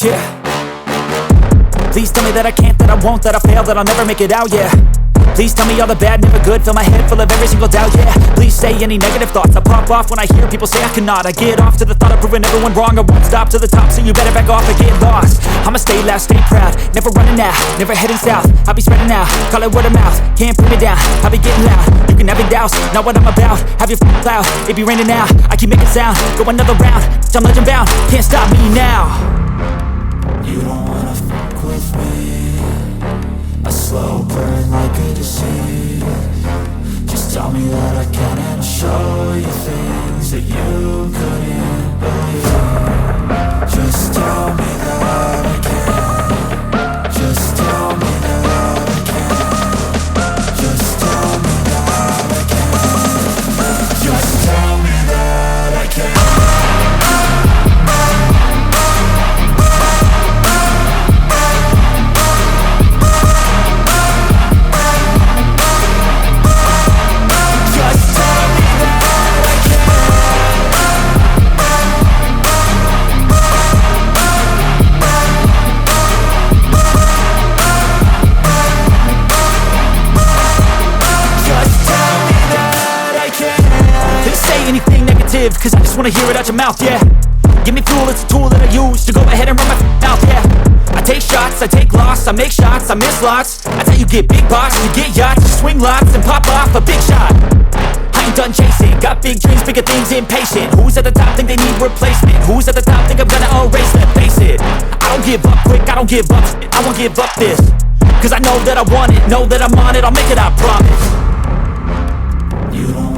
yeah. Please tell me that I can't, that I won't, that I fail, that I'll never make it out, yeah. Please tell me all the bad, never good, fill my head full of every single doubt, yeah. Please say any negative thoughts, I pop off when I hear people say I cannot. I get off to the thought of proving everyone wrong, I won't stop to the top, so you better back off and get lost. I'ma stay loud, stay proud, never running out, never heading south. I'll be spreading out, call it word of mouth, can't put me down, I'll be getting loud. You can have it douse, not what I'm about, have your cloud, it be raining now, I keep making sound, go another round, I'm legend bound, can't stop me now. You don't wanna fuck with me, a slow burn like a disease. Just tell me that I can and I'll show you things that you couldn't believe. Just tell me that I can. Just tell me that I can. Just tell me that I can. Just tell me that I can. Cause I just wanna hear it out your mouth, yeah. Give me fuel, it's a tool that I use to go ahead and run my mouth, yeah. I take shots, I take loss, I make shots, I miss lots. That's how you get big box, you get yachts, you swing lots and pop off a big shot. I ain't done chasing, got big dreams, bigger things, impatient. Who's at the top think they need replacement? Who's at the top think I'm gonna erase them? Face it, I don't give up quick, I don't give up shit, I won't give up this. Cause I know that I want it, know that I'm on it, I'll make it, I promise. You don't